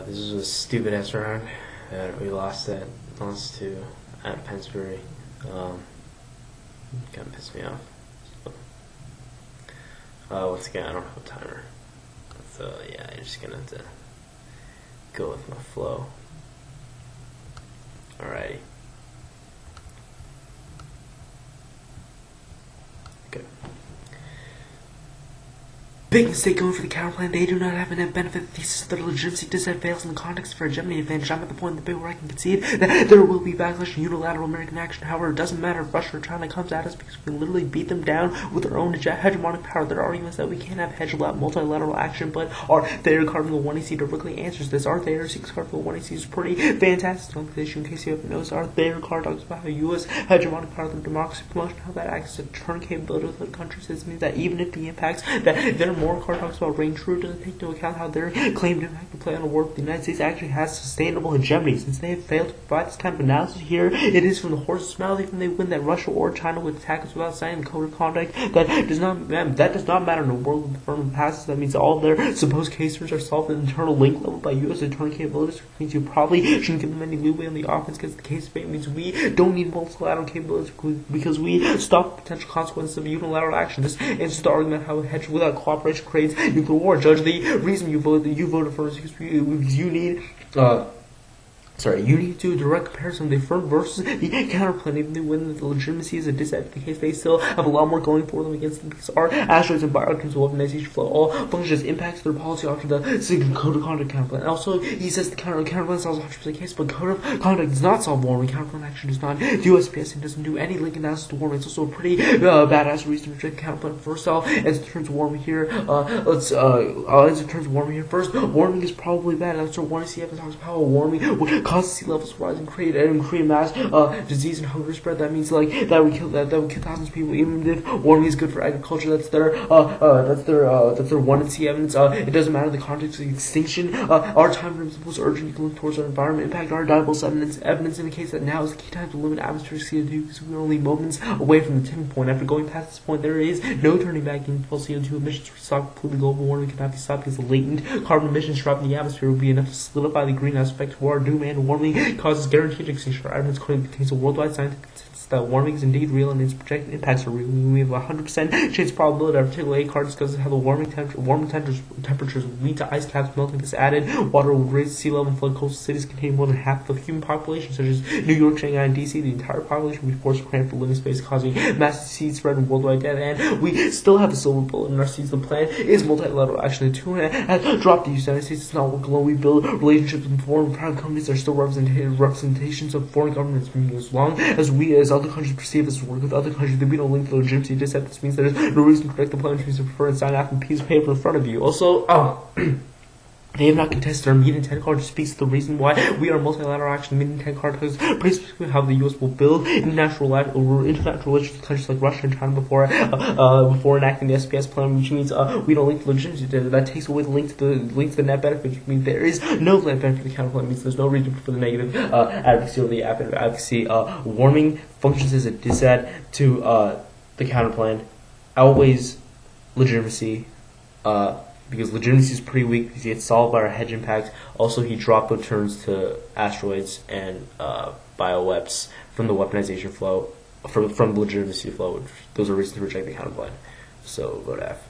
This is a stupid ass round that we lost to at Pennsbury. Kind of pissed me off. So, once again, I don't have a timer, so yeah, I'm just gonna have to go with my flow. Alrighty. Okay. Big mistake going for the counterplan. They do not have a net benefit thesis. Their legitimacy disadvantage fails in the context for a hegemony advantage. I'm at the point in the debate where I can concede that there will be backlash and unilateral American action. However, it doesn't matter if Russia or China comes at us because we can literally beat them down with our own hegemonic power. There are arguments that we can't have multilateral action, but our Thayer Cardinal 1AC directly answers this. Our Thayer 6 Cardinal 1AC is pretty fantastic on the issue. In case you haven't noticed, our Thayer card talks about how U.S. hegemonic power through democracy promotion, how that acts as a turn capability with other countries. This means that even if the impacts that their more card talks about reign true, doesn't take into account how their claimed impact to play on the world. The United States actually has sustainable hegemony. Since they have failed to provide this kind of analysis here, it is from the horse's mouth even they win that Russia or China would attack us without signing the code of conduct. That does not matter in a world with the firm passes. That means all their supposed cases are solved at internal link level by U.S. internal capabilities, which means you probably shouldn't give them any leeway on the offense because the case debate means we don't need multilateral capabilities because we stop potential consequences of unilateral action. This answers the argument how a hedge without cooperation creates nuclear war. Judge, the reason you voted for is because you need you need to do a direct comparison of the affirmed versus the counterplan. Even when the legitimacy is a disadvantage case, they still have a lot more going for them against them because our asteroids and bioactives weaponization flow all function as impacts their policy after the single code of conduct counterplan. And also, he says the counterplan solves 100% the case, but code of conduct does not solve warming. Counterplan action does not do SPS and doesn't do any link analysis to warming. It's also a pretty badass reason to reject counterplan. First off, as it turns warming here, first, warming is probably bad. That's what one CF talks about how warming would cause sea levels to rise and create mass disease and hunger spread. That means like that would kill thousands of people. Even if warming is good for agriculture, that's their one and see evidence. It doesn't matter the context of the extinction. Our time frame is most urgent. You can look towards our environment impact. Our diverse evidence indicates that now is the key time to limit atmospheric CO2 because we're only moments away from the tipping point. After going past this point, there is no turning back in full CO2 emissions. We stop completely global warming cannot be stopped because the latent carbon emissions dropped in the atmosphere would be enough to solidify the greenhouse effect to our doom and warming causes guaranteed extinction. Our evidence contains a worldwide scientific consensus that warming is indeed real and its projected impacts are real. We have a 100% chance probability that particular A card discusses how the warming temperatures would lead to ice caps melting. This added water would raise sea level and flood coastal cities containing more than half the human population, such as New York, Shanghai, and DC. The entire population would be forced to cramp for living space, causing massive seed spread and worldwide death. And we still have a silver bullet in our seeds. The plan is multilateral action. The two has dropped the United States. It's not work alone. We build relationships with foreign private companies that are still representations of foreign governments. As long as we, as other countries, perceive us to work with other countries, then we don't link the legitimacy. This means there is no reason to correct the plan, which means to prefer and sign off on piece of paper in front of you. Also, they have not contested our meeting 10 card, which speaks to the reason why we are multilateral action. Meeting 10 card because pretty specifically how the U.S. will build international relations with countries like Russia and China before enacting the SPS plan, which means we don't link the legitimacy. That takes away the link to the net benefit, which means there is no net benefit to the counterplan. It means there's no reason for the negative advocacy or the advocacy. Warming functions as a disad to the counterplan, outweighs legitimacy. Because legitimacy is pretty weak because he gets solved by our hedge impact. Also, he dropped returns to asteroids and bioweps from the weaponization flow, from the legitimacy flow. Those are reasons to reject the counterplan. So vote F.